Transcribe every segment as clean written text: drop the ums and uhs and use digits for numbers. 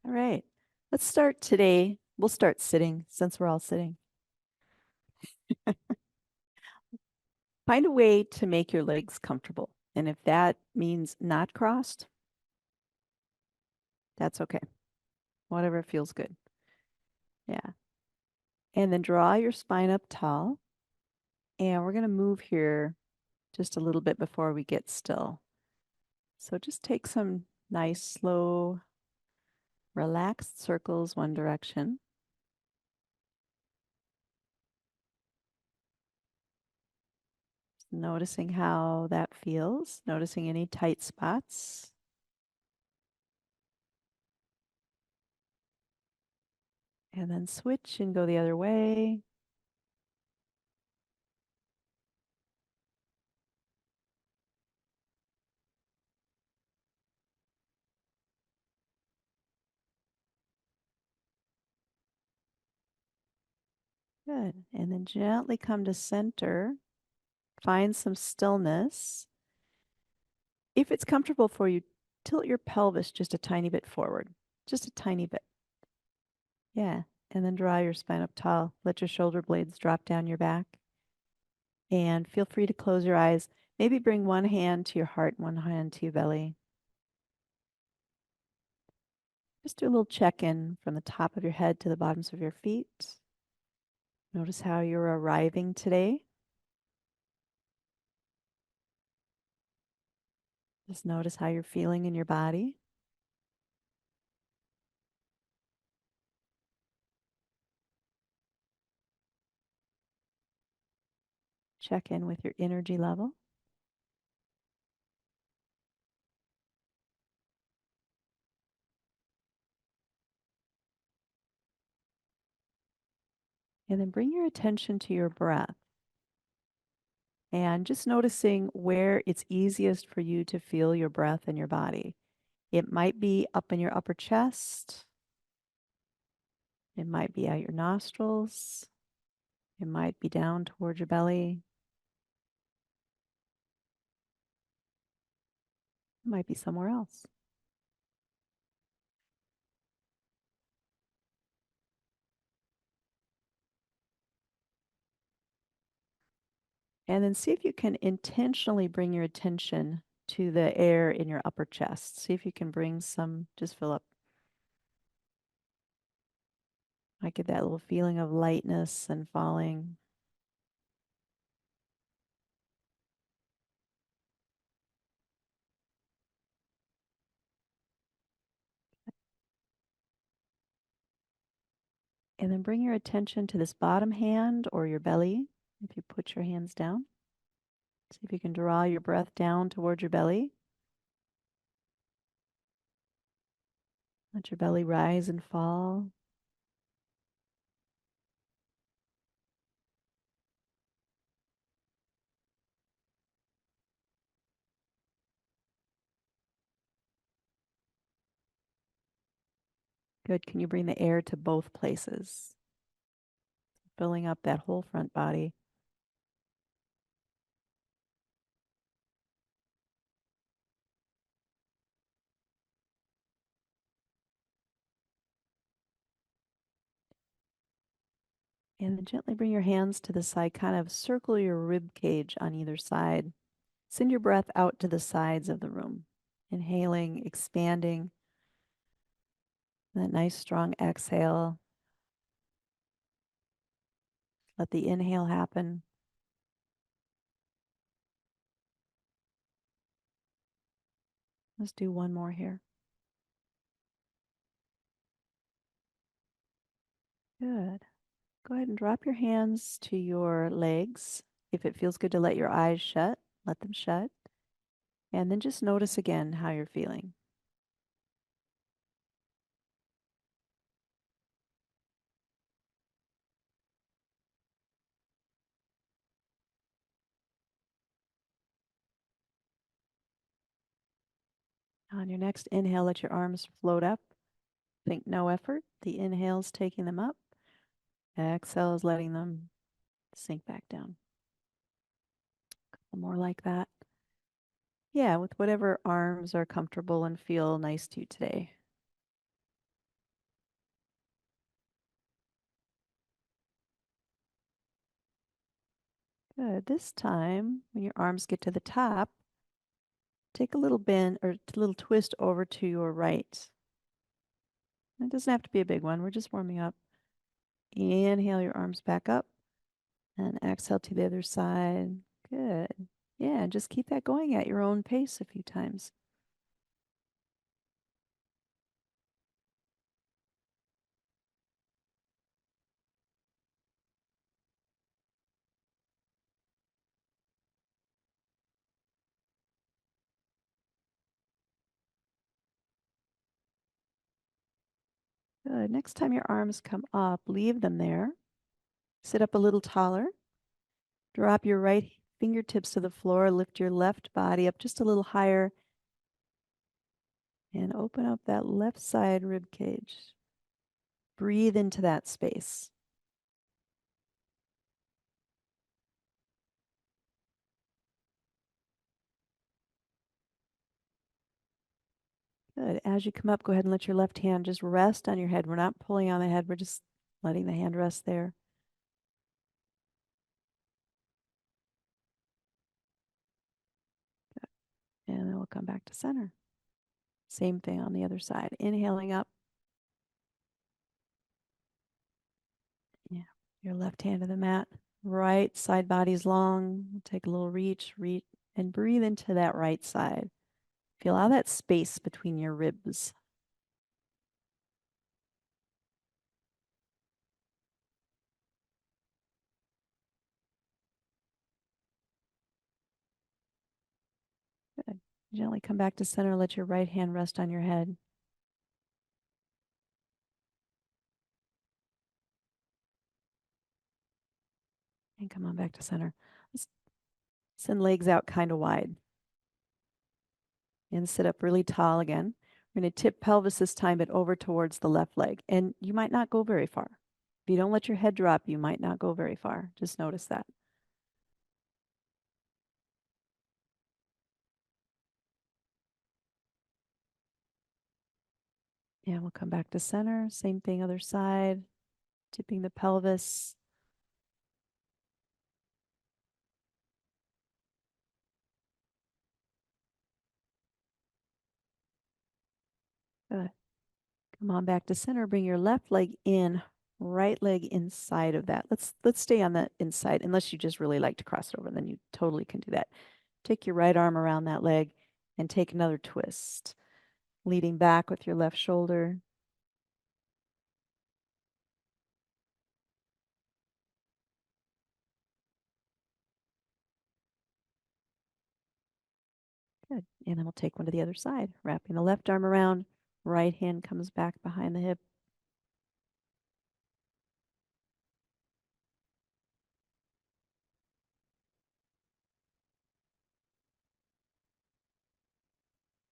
All right. Let's start today. We'll start sitting since we're all sitting. Find a way to make your legs comfortable. And if that means not crossed, that's okay. Whatever feels good. Yeah. And then draw your spine up tall. And we're going to move here just a little bit before we get still. So just take some nice, slow, relaxed circles one direction. Noticing how that feels, noticing any tight spots. And then switch and go the other way. Good. And then gently come to center. Find some stillness. If it's comfortable for you, tilt your pelvis just a tiny bit forward. Just a tiny bit. Yeah. And then draw your spine up tall. Let your shoulder blades drop down your back. And feel free to close your eyes. Maybe bring one hand to your heart and one hand to your belly. Just do a little check-in from the top of your head to the bottoms of your feet. Notice how you're arriving today. Just notice how you're feeling in your body. Check in with your energy level. And then bring your attention to your breath and just noticing where it's easiest for you to feel your breath in your body. It might be up in your upper chest. It might be at your nostrils. It might be down towards your belly. It might be somewhere else. And then see if you can intentionally bring your attention to the air in your upper chest. See if you can bring some, just fill up. I get that little feeling of lightness and falling. And then bring your attention to this bottom hand or your belly. If you put your hands down, see if you can draw your breath down towards your belly. Let your belly rise and fall. Good. Can you bring the air to both places? Filling up that whole front body. And then gently bring your hands to the side, kind of circle your rib cage on either side. Send your breath out to the sides of the room. Inhaling, expanding. That nice strong exhale. Let the inhale happen. Let's do one more here. Good. Go ahead and drop your hands to your legs. If it feels good to let your eyes shut, let them shut. And then just notice again how you're feeling. On your next inhale, let your arms float up. Think no effort. The inhale's taking them up. Exhale is letting them sink back down. A couple more like that. Yeah, with whatever arms are comfortable and feel nice to you today. Good. This time, when your arms get to the top, take a little bend or a little twist over to your right. It doesn't have to be a big one. We're just warming up. Inhale your arms back up and exhale to the other side. Good. Yeah, just keep that going at your own pace a few times. Good. Next time your arms come up, leave them there. Sit up a little taller. Drop your right fingertips to the floor. Lift your left body up just a little higher and open up that left side rib cage. Breathe into that space. Good. As you come up, go ahead and let your left hand just rest on your head. We're not pulling on the head. We're just letting the hand rest there. And then we'll come back to center. Same thing on the other side. Inhaling up. Yeah. Your left hand to the mat. Right side body's long. Take a little reach, and breathe into that right side. Feel all that space between your ribs. Good. Gently come back to center. Let your right hand rest on your head. And come on back to center. Let's send legs out kind of wide. And sit up really tall again. We're going to tip pelvis this time, but over towards the left leg. And you might not go very far. If you don't let your head drop, you might not go very far. Just notice that. And we'll come back to center. Same thing, other side. Tipping the pelvis. Good. Come on back to center. Bring your left leg in, right leg inside of that. Let's stay on that inside, unless you just really like to cross it over. Then you totally can do that. Take your right arm around that leg and take another twist. Leading back with your left shoulder. Good. And then we'll take one to the other side. Wrapping the left arm around, right hand comes back behind the hip.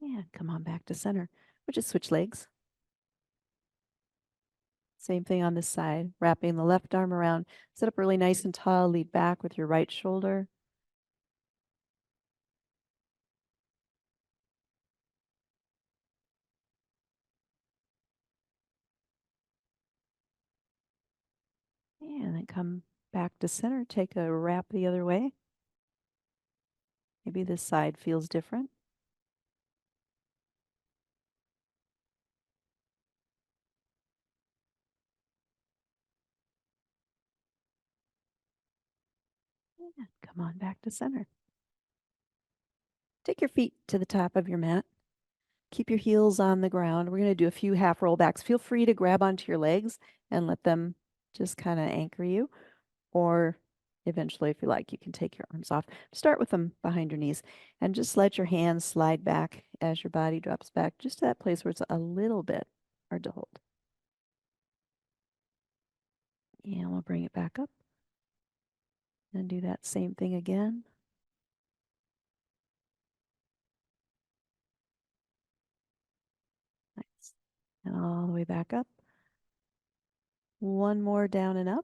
And come on back to center. We'll just switch legs. Same thing on this side. Wrapping the left arm around. Sit up really nice and tall. Lead back with your right shoulder. And then come back to center. Take a wrap the other way. Maybe this side feels different. And come on back to center. Take your feet to the top of your mat. Keep your heels on the ground. We're going to do a few half roll backs. Feel free to grab onto your legs and let them just kind of anchor you. Or eventually, if you like, you can take your arms off. Start with them behind your knees and just let your hands slide back as your body drops back, just to that place where it's a little bit hard to hold. And we'll bring it back up and do that same thing again. Nice. And all the way back up. One more down and up.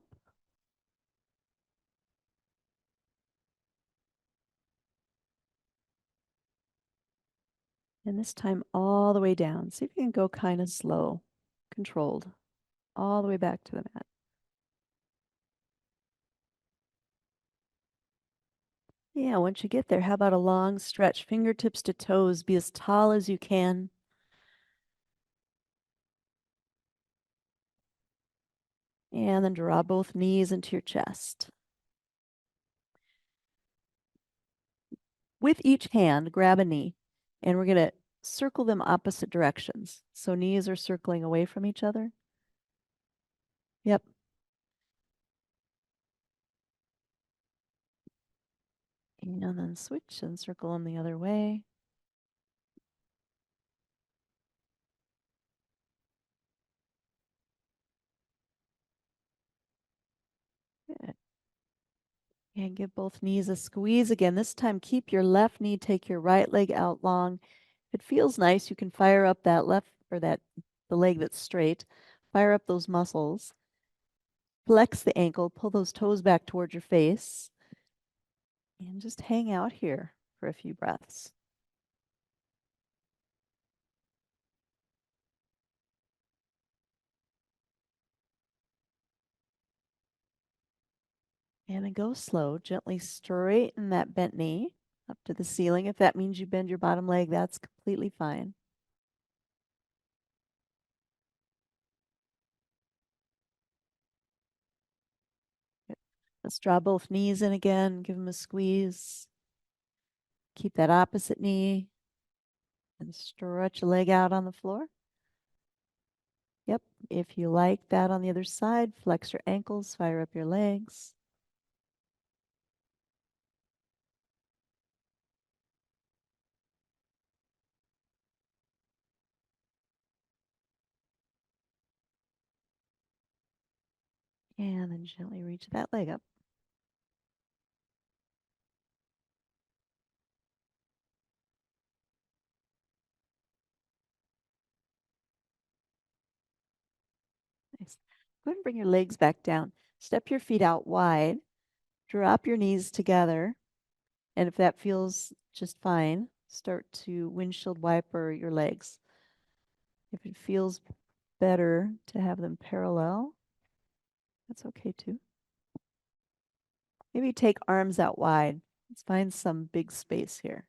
And this time all the way down. See if you can go kind of slow, controlled, all the way back to the mat. Yeah, once you get there, how about a long stretch, fingertips to toes, be as tall as you can. And then draw both knees into your chest. With each hand, grab a knee, and we're going to circle them opposite directions. So knees are circling away from each other. Yep. And then switch and circle them the other way. Good. And give both knees a squeeze again. This time, keep your left knee, take your right leg out long. If it feels nice, you can fire up that left or the leg that's straight. Fire up those muscles. Flex the ankle, pull those toes back towards your face, and just hang out here for a few breaths. And then go slow, gently straighten that bent knee up to the ceiling. If that means you bend your bottom leg, that's completely fine. Let's draw both knees in again, give them a squeeze. Keep that opposite knee and stretch a leg out on the floor. Yep. If you like that on the other side, flex your ankles, fire up your legs. And then gently reach that leg up. Nice. Go ahead and bring your legs back down. Step your feet out wide. Drop your knees together. And if that feels just fine, start to windshield wiper your legs. If it feels better to have them parallel, that's okay too. Maybe take arms out wide. Let's find some big space here.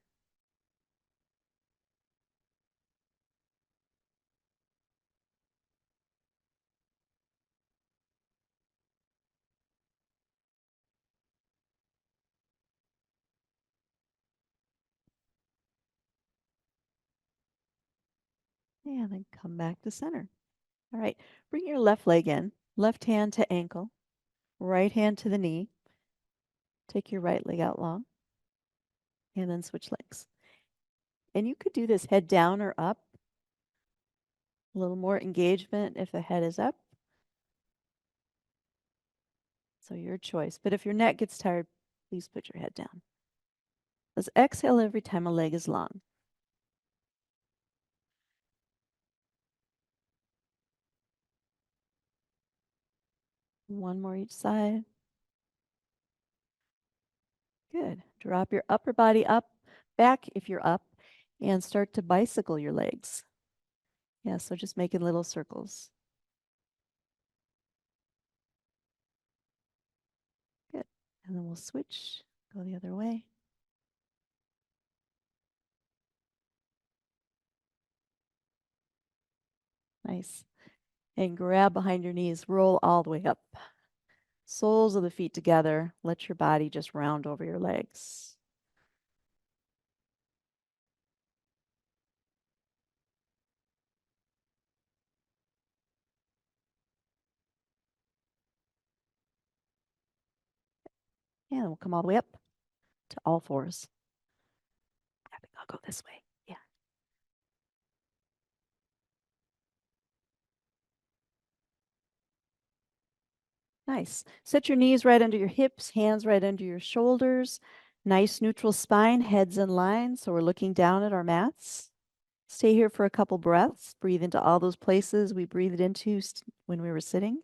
And then come back to center. All right, bring your left leg in, left hand to ankle, right hand to the knee. Take your right leg out long, and then switch legs. And you could do this head down or up. A little more engagement if the head is up. So your choice. But if your neck gets tired, please put your head down. Let's exhale every time a leg is long. One more each side. Good. Drop your upper body up, back if you're up, and start to bicycle your legs. Yeah, so just making little circles. Good. And then we'll switch, go the other way. Nice. And grab behind your knees, roll all the way up. Soles of the feet together. Let your body just round over your legs. And we'll come all the way up to all fours. I think I'll go this way. Yeah. Nice. Set your knees right under your hips, hands right under your shoulders. Nice neutral spine, heads in line. So we're looking down at our mats. Stay here for a couple breaths. Breathe into all those places we breathed into when we were sitting.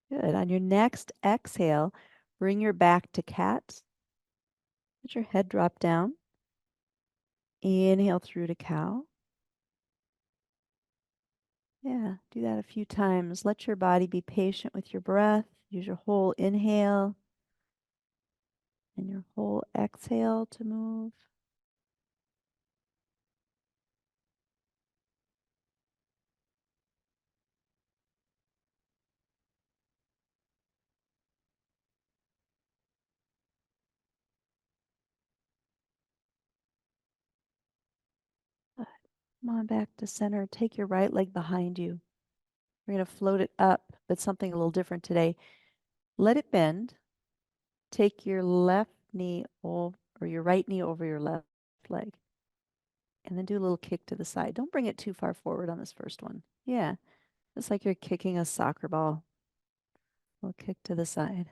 Good. On your next exhale, bring your back to cat. Let your head drop down. Inhale through to cow. Yeah, do that a few times. Let your body be patient with your breath. Use your whole inhale and your whole exhale to move. Good. Come on back to center. Take your right leg behind you. We're going to float it up, but something a little different today. Let it bend. Take your left knee or your right knee over your left leg. And then do a little kick to the side. Don't bring it too far forward on this first one. Yeah, just like you're kicking a soccer ball. A little kick to the side.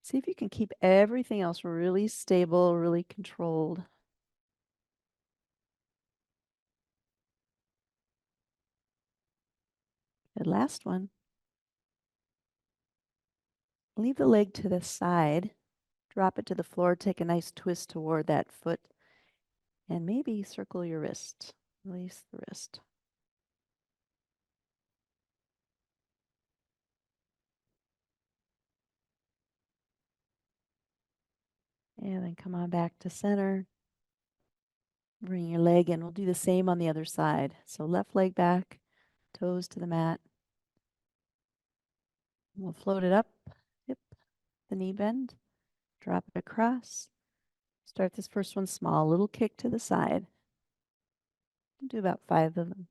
See if you can keep everything else really stable, really controlled. Good, last one. Leave the leg to the side. Drop it to the floor. Take a nice twist toward that foot. And maybe circle your wrist. Release the wrist. And then come on back to center. Bring your leg in. We'll do the same on the other side. So left leg back, toes to the mat. We'll float it up. Yep. The knee bend. Drop it across. Start this first one small. Little kick to the side. We'll do about 5 of them.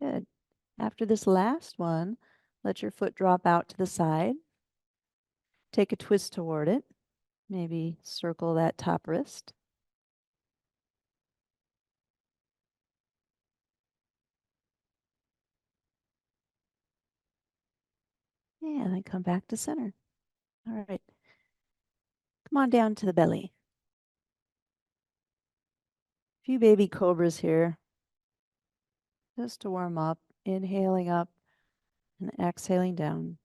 Good. After this last one, let your foot drop out to the side. Take a twist toward it. Maybe circle that top wrist. And then come back to center. All right. Come on down to the belly. A few baby cobras here. Just to warm up. Inhaling up and exhaling down.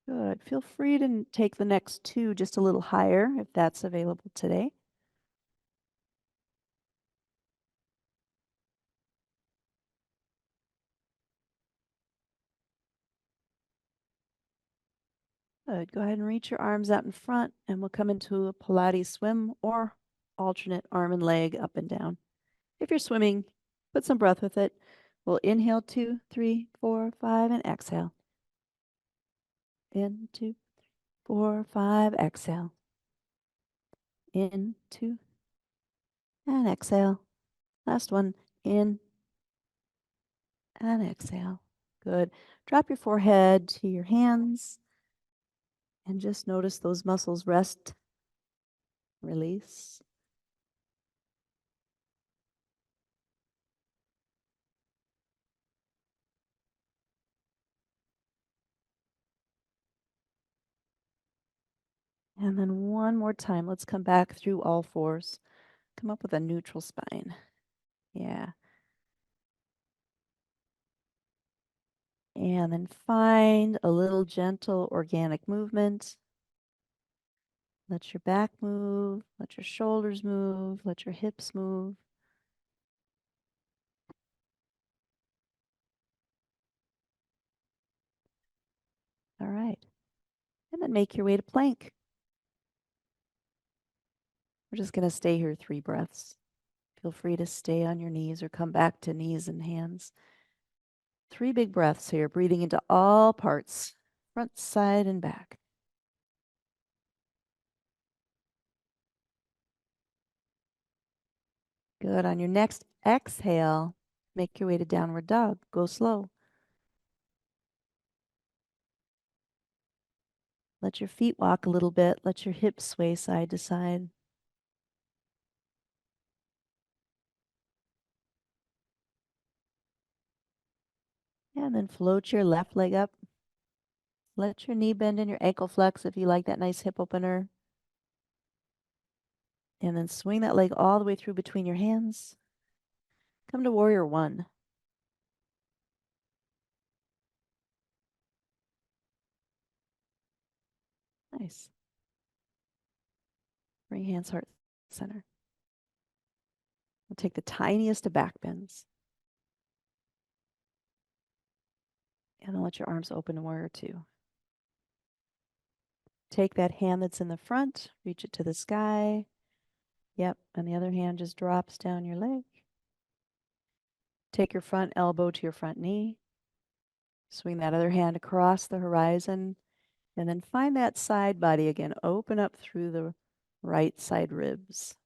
Good. Feel free to take the next 2 just a little higher if that's available today. Good. Go ahead and reach your arms out in front, and we'll come into a Pilates swim or alternate arm and leg up and down. If you're swimming, put some breath with it. We'll inhale 2, 3, 4, 5, and exhale. In, 2, 4, 5, exhale. In, 2, and exhale. Last one. In and exhale. Good. Drop your forehead to your hands and just notice those muscles rest, release. And then one more time. Let's come back through all 4s. Come up with a neutral spine. Yeah. And then find a little gentle organic movement. Let your back move. Let your shoulders move. Let your hips move. All right. And then make your way to plank. We're just going to stay here 3 breaths. Feel free to stay on your knees or come back to knees and hands. 3 big breaths here, breathing into all parts, front, side, and back. Good. On your next exhale, make your way to downward dog. Go slow. Let your feet walk a little bit. Let your hips sway side to side. And then float your left leg up. Let your knee bend and your ankle flex if you like that nice hip opener. And then swing that leg all the way through between your hands. Come to warrior one. Nice. Bring hands, heart, center. We'll take the tiniest of back bends. And then let your arms open to warrior two. Take that hand that's in the front, reach it to the sky. Yep, and the other hand just drops down your leg. Take your front elbow to your front knee. Swing that other hand across the horizon. And then find that side body again. Open up through the right side ribs.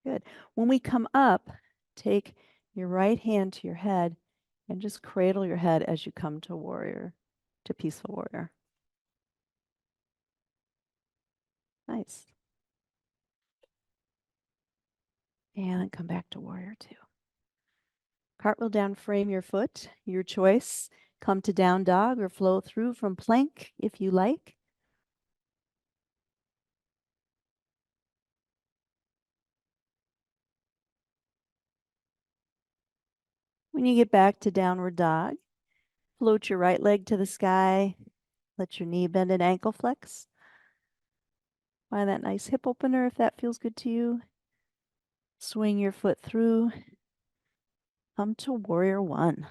Good. When we come up, take your right hand to your head and just cradle your head as you come to warrior, to peaceful warrior. Nice. And come back to warrior two. Cartwheel down, frame your foot, your choice. Come to down dog or flow through from plank if you like. When you get back to downward dog, float your right leg to the sky. Let your knee bend and ankle flex. Find that nice hip opener if that feels good to you. Swing your foot through. Come to warrior one.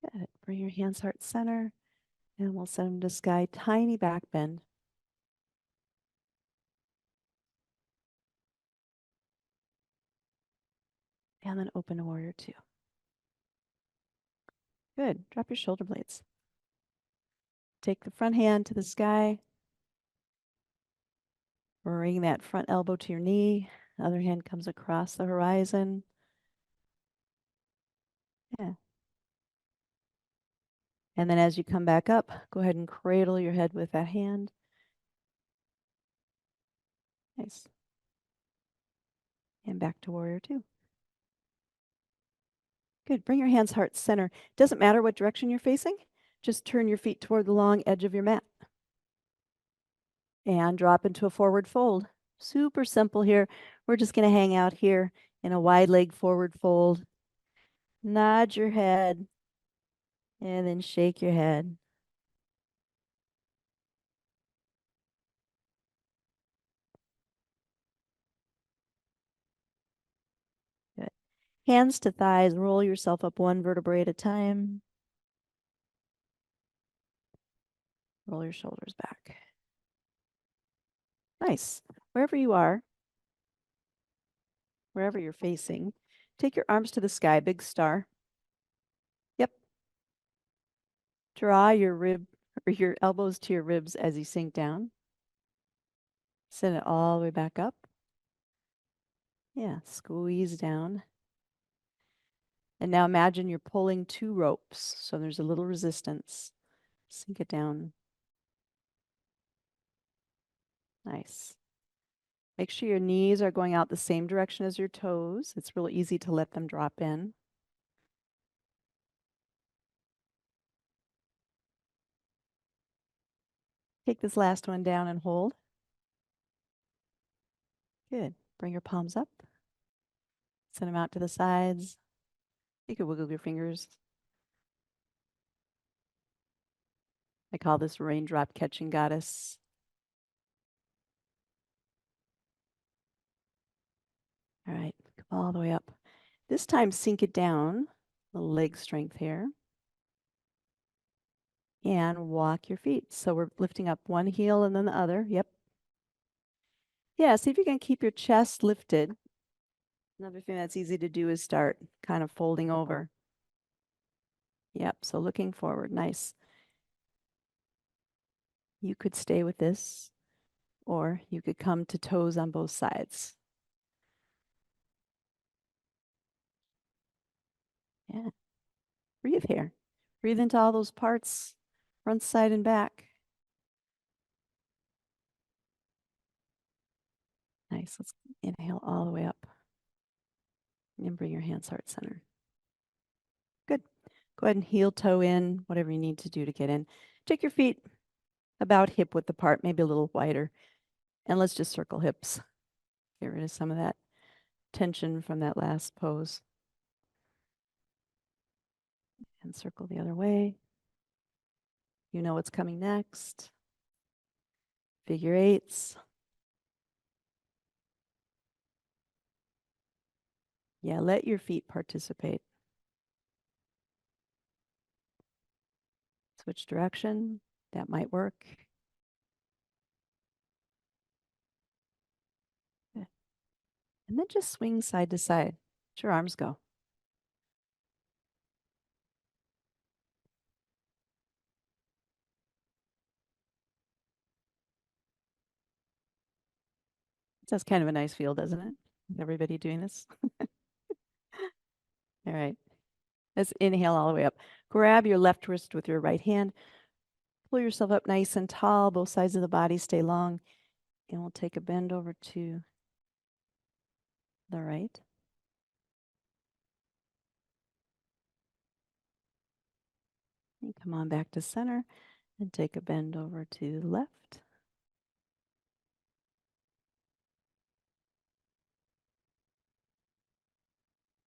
Good. Bring your hands heart center and we'll send them to sky. Tiny back bend. And then open to warrior two. Good. Drop your shoulder blades. Take the front hand to the sky. Bring that front elbow to your knee. Other hand comes across the horizon. Yeah. And then as you come back up, go ahead and cradle your head with that hand. Nice. And back to warrior two. Good. Bring your hands heart center. Doesn't matter what direction you're facing. Just turn your feet toward the long edge of your mat. And drop into a forward fold. Super simple here. We're just going to hang out here in a wide leg forward fold. Nod your head and then shake your head. Good. Hands to thighs. Roll yourself up one vertebrae at a time. Roll your shoulders back. Nice. Wherever you are, wherever you're facing, take your arms to the sky, big star. Yep. Draw your rib or your elbows to your ribs as you sink down. Send it all the way back up. Yeah, squeeze down. And now imagine you're pulling two ropes, so there's a little resistance. Sink it down. Nice. Make sure your knees are going out the same direction as your toes. It's real easy to let them drop in. Take this last one down and hold. Good. Bring your palms up. Send them out to the sides. You can wiggle your fingers. I call this raindrop catching goddess. All right, come all the way up. This time, sink it down. A little leg strength here. And walk your feet. So we're lifting up one heel and then the other. Yep. Yeah, see if you can keep your chest lifted. Another thing that's easy to do is start kind of folding over. Yep, so looking forward. Nice. You could stay with this, or you could come to toes on both sides. Yeah. Breathe here. Breathe into all those parts, front, side, and back. Nice. Let's Inhale all the way up. And bring your hands heart center. Good. Go ahead and heel toe in, whatever you need to do to get in. Take your feet about hip width apart, maybe a little wider. And let's just circle hips. Get rid of some of that tension from that last pose. And circle the other way. You know what's coming next. Figure eights. Yeah, let your feet participate. Switch direction. That might work. And then just swing side to side. Let your arms go. That's kind of a nice feel, doesn't it? Everybody doing this? All right. Let's inhale all the way up. Grab your left wrist with your right hand. Pull yourself up nice and tall. Both sides of the body stay long. And we'll take a bend over to the right. And come on back to center and take a bend over to the left.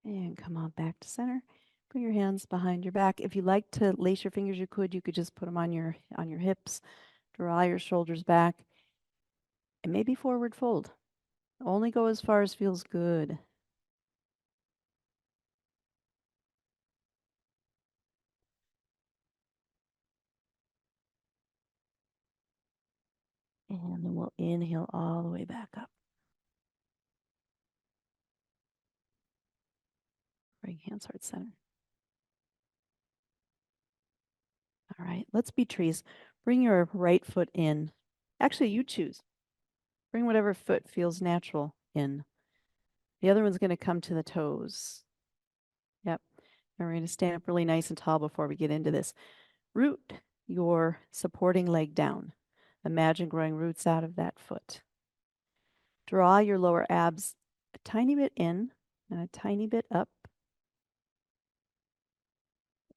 And come on back to center. Put your hands behind your back. If you like to lace your fingers, you could just put them on your hips. Draw your shoulders back. And maybe forward fold. Only go as far as feels good. And then we'll inhale all the way back up. Bring hands heart center. All right, let's be trees. Bring your right foot in. Actually, you choose. Bring whatever foot feels natural in. The other one's going to come to the toes. Yep. And we're going to stand up really nice and tall before we get into this. Root your supporting leg down. Imagine growing roots out of that foot. Draw your lower abs a tiny bit in and a tiny bit up.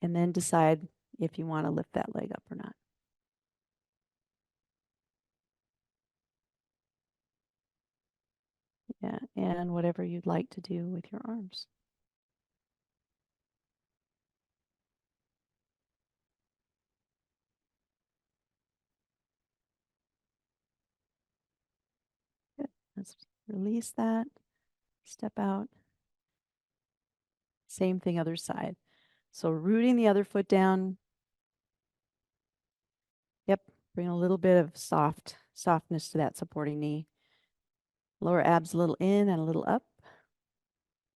And then decide if you want to lift that leg up or not. Yeah, and whatever you'd like to do with your arms. Good. Let's release that. Step out. Same thing, other side. So rooting the other foot down. Yep. Bring a little bit of softness to that supporting knee. Lower abs a little in and a little up.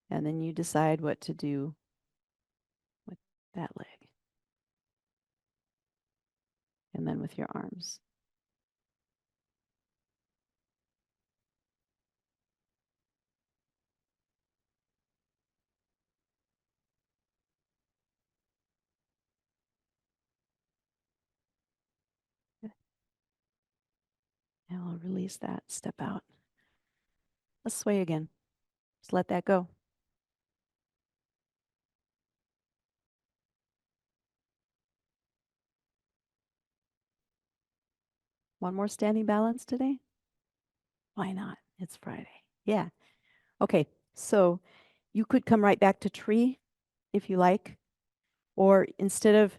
And then you decide what to do with that leg. And then with your arms. Good. And we'll release that. Step out. Let's sway again. Just let that go. One more standing balance today? Why not? It's Friday. Yeah. Okay. So you could come right back to tree if you like. Or instead of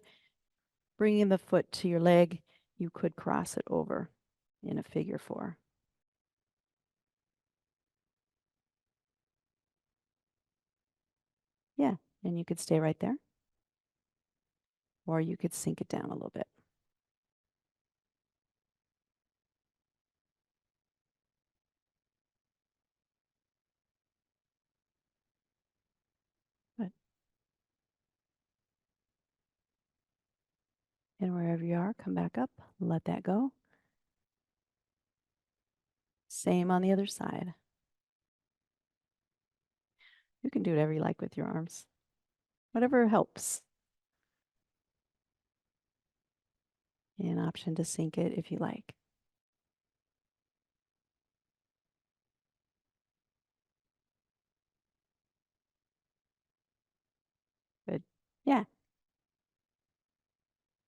bringing the foot to your leg, you could cross it over in a figure four. Yeah. And you could stay right there. Or you could sink it down a little bit. Good. And wherever you are, come back up. Let that go. Same on the other side. You can do whatever you like with your arms. Whatever helps. An option to sink it if you like. Yeah,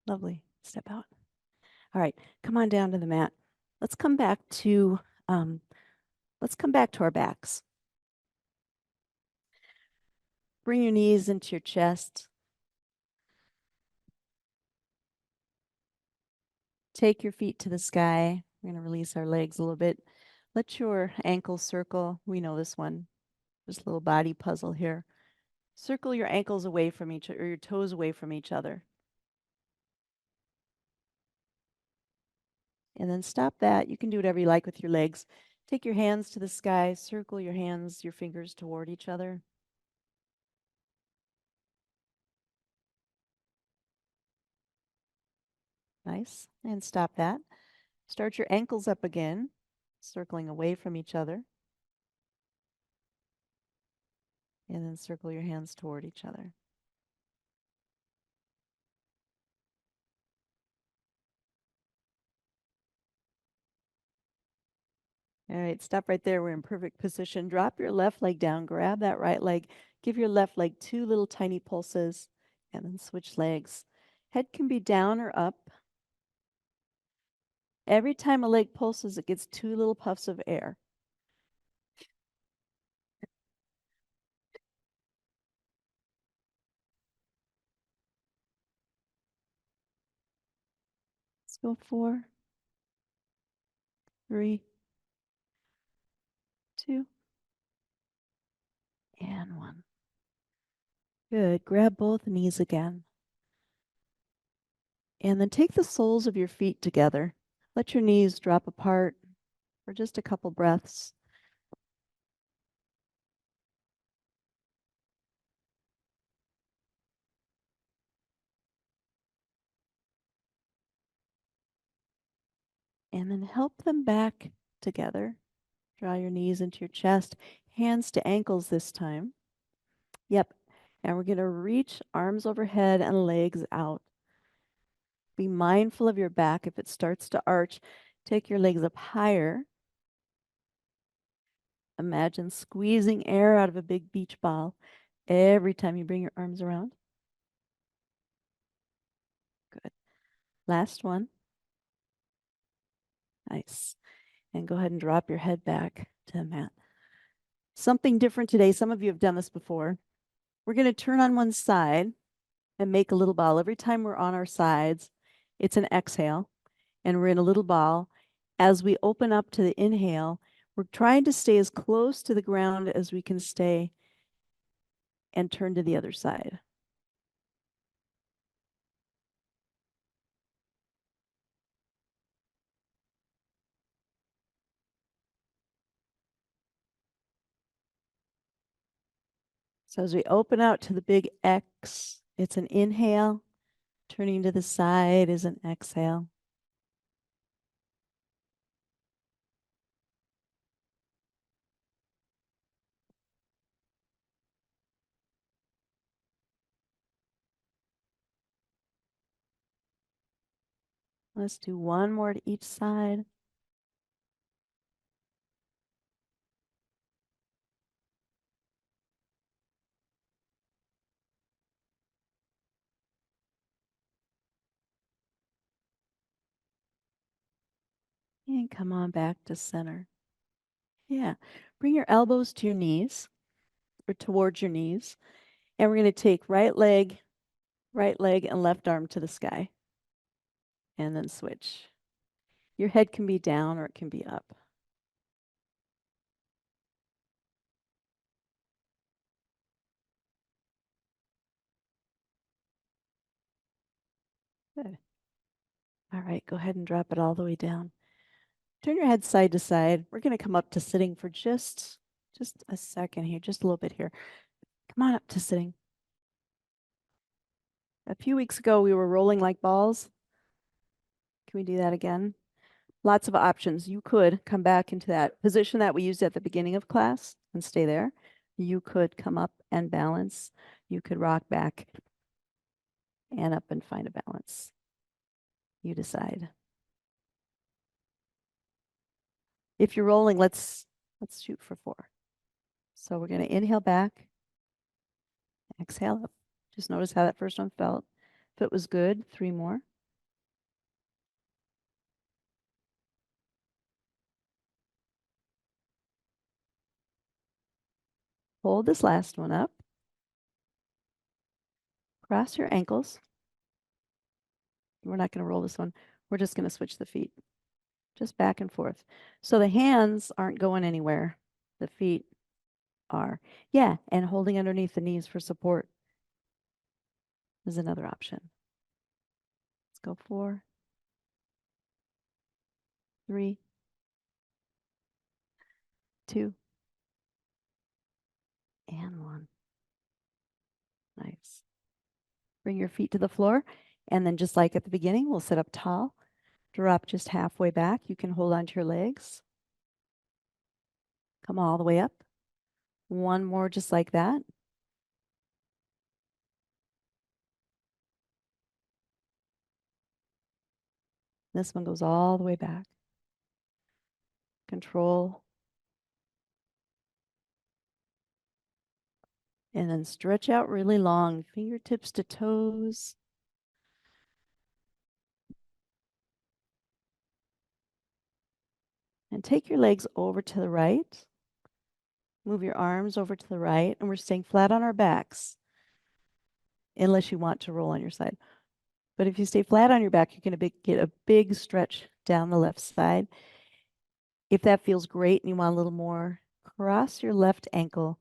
lovely. Step out. All right, come on down to the mat. Let's come back to um, let's come back to our backs. Bring your knees into your chest. Take your feet to the sky. We're going to release our legs a little bit. Let your ankles circle. We know this one. This little body puzzle here. Circle your ankles away from each or your toes away from each other. And then stop that. You can do whatever you like with your legs. Take your hands to the sky. Circle your hands, your fingers toward each other. Nice. And stop that. Start your ankles up again, circling away from each other. And then circle your hands toward each other. All right, stop right there. We're in perfect position. Drop your left leg down, grab that right leg, give your left leg 2 little tiny pulses, and then switch legs. Head can be down or up. Every time a leg pulses, it gets 2 little puffs of air. Let's go 4, 3, 2, and 1. Good. Grab both knees again. And then take the soles of your feet together. Let your knees drop apart for just a couple breaths. And then help them back together. Draw your knees into your chest, hands to ankles this time. Yep. And we're going to reach arms overhead and legs out. Be mindful of your back. If it starts to arch, take your legs up higher. Imagine squeezing air out of a big beach ball every time you bring your arms around. Good. Last one. Nice. And go ahead and drop your head back to the mat. Something different today. Some of you have done this before. We're going to turn on one side and make a little ball. Every time we're on our sides, it's an exhale, and we're in a little ball. As we open up to the inhale, we're trying to stay as close to the ground as we can stay and turn to the other side. So as we open out to the big X, it's an inhale. Turning to the side is an exhale. Let's do one more to each side. And come on back to center. Yeah. Bring your elbows to your knees or towards your knees. And we're going to take right leg, and left arm to the sky. And then switch. Your head can be down or it can be up. Good. All right, go ahead and drop it all the way down. Turn your head side to side. We're going to come up to sitting for just a second here, just a little bit here. Come on up to sitting. A few weeks ago, we were rolling like balls. Can we do that again? Lots of options. You could come back into that position that we used at the beginning of class and stay there. You could come up and balance. You could rock back and up and find a balance. You decide. If you're rolling, let's shoot for 4. So we're going to inhale back, exhale up, Just notice how that first one felt. If it was good, 3 more. Hold this last one up. Cross your ankles. We're not going to roll this one. We're just going to switch the feet. Just back and forth. So the hands aren't going anywhere. The feet are. Yeah, and holding underneath the knees for support is another option. Let's go 4, 3, 2, and 1. Nice. Bring your feet to the floor. And then just like at the beginning, we'll sit up tall. Drop just halfway back. You can hold onto your legs. Come all the way up. One more just like that. This one goes all the way back. Control. And then stretch out really long, fingertips to toes. And take your legs over to the right. Move your arms over to the right. And we're staying flat on our backs, unless you want to roll on your side. But if you stay flat on your back, you're going to get a big stretch down the left side. If that feels great and you want a little more, cross your left ankle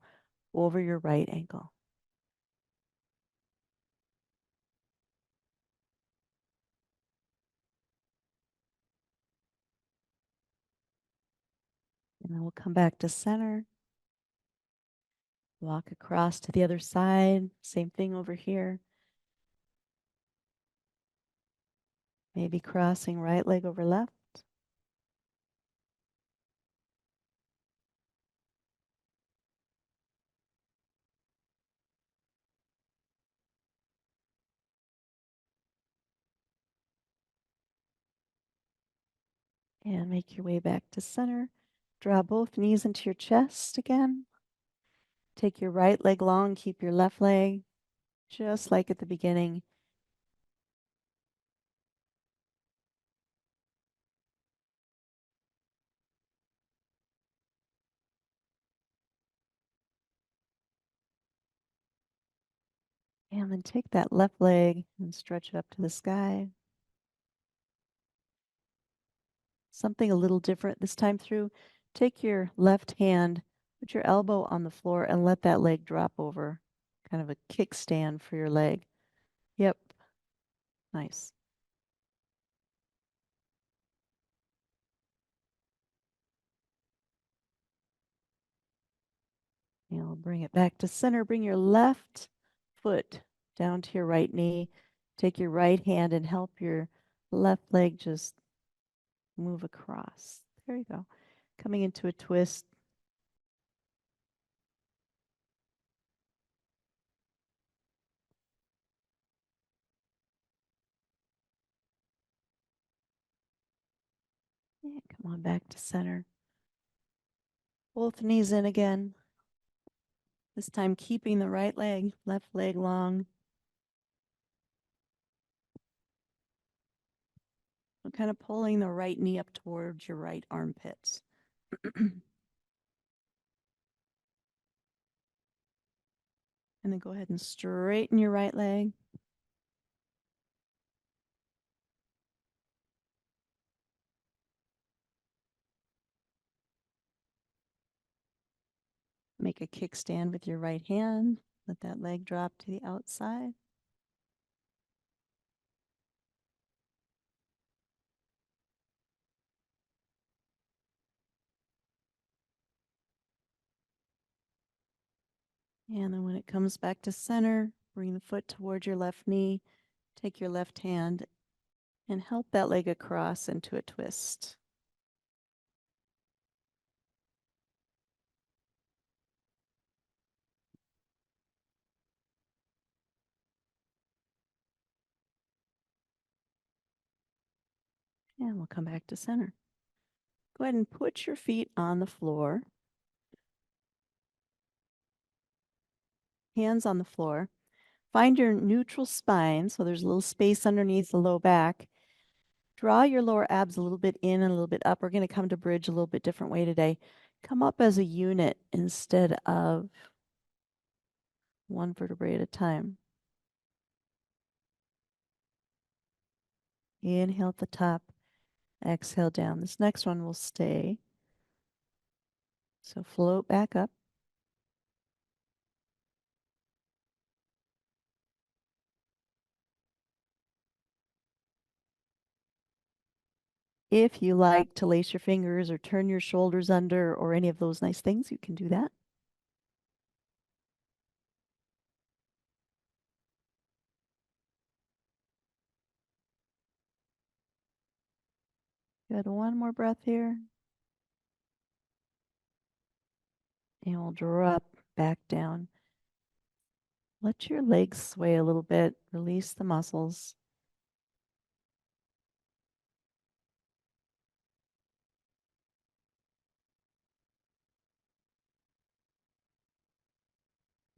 over your right ankle. And then we'll come back to center. Walk across to the other side. Same thing over here. Maybe crossing right leg over left. And make your way back to center. Draw both knees into your chest again. Take your right leg long, keep your left leg just like at the beginning. And then take that left leg and stretch it up to the sky. Something a little different this time through. Take your left hand, put your elbow on the floor, and let that leg drop over. Kind of a kickstand for your leg. Yep. Nice. And we'll bring it back to center. Bring your left foot down to your right knee. Take your right hand and help your left leg just move across. There you go. Coming into a twist. And come on back to center. Both knees in again. This time keeping the right leg, left leg long. So kind of pulling the right knee up towards your right armpits. And then go ahead and straighten your right leg. Make a kickstand with your right hand. Let that leg drop to the outside. And then when it comes back to center, bring the foot towards your left knee. Take your left hand and help that leg across into a twist. And we'll come back to center. Go ahead and put your feet on the floor. Hands on the floor. Find your neutral spine. So there's a little space underneath the low back. Draw your lower abs a little bit in and a little bit up. We're going to come to bridge a little bit different way today. Come up as a unit instead of one vertebrae at a time. Inhale at the top, exhale down. This next one will stay. So float back up. If you like to lace your fingers or turn your shoulders under or any of those nice things, you can do that. Good. One more breath here. And we'll drop back down. Let your legs sway a little bit. Release the muscles.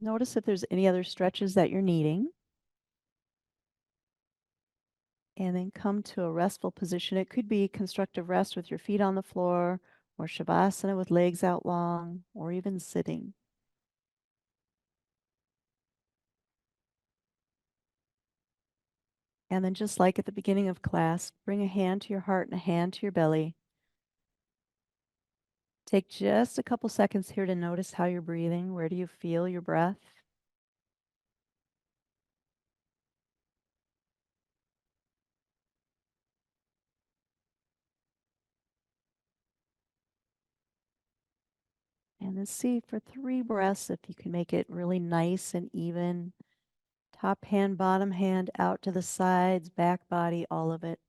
Notice if there's any other stretches that you're needing. And then come to a restful position. It could be constructive rest with your feet on the floor, or Shavasana with legs out long, or even sitting. And then just like at the beginning of class, bring a hand to your heart and a hand to your belly. Take just a couple seconds here to notice how you're breathing. Where do you feel your breath? And then see for 3 breaths if you can make it really nice and even. Top hand, bottom hand out to the sides, back body, all of it.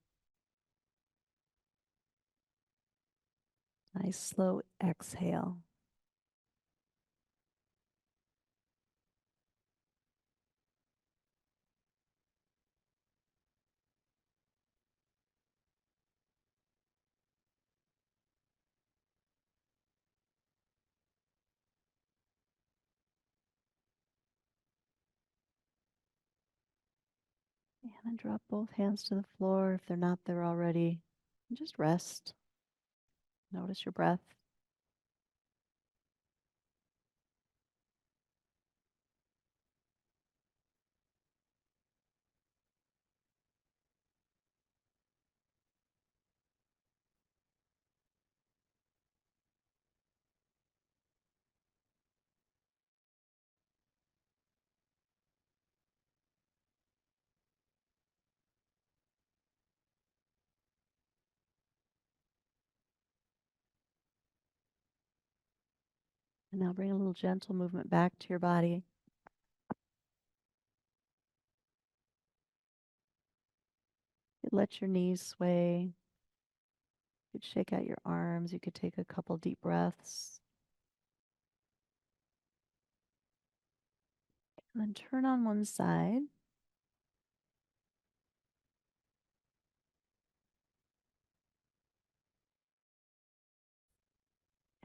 Nice slow exhale. And then drop both hands to the floor if they're not there already. And just rest. Notice your breath. And now bring a little gentle movement back to your body. Let your knees sway. You could shake out your arms. You could take a couple deep breaths. And then turn on one side.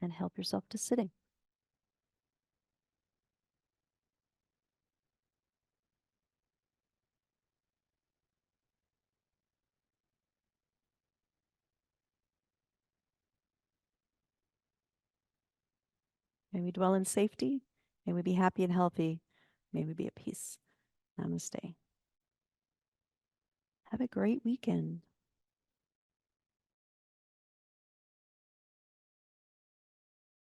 And help yourself to sitting. May we dwell in safety. May we be happy and healthy. May we be at peace. Namaste. Have a great weekend.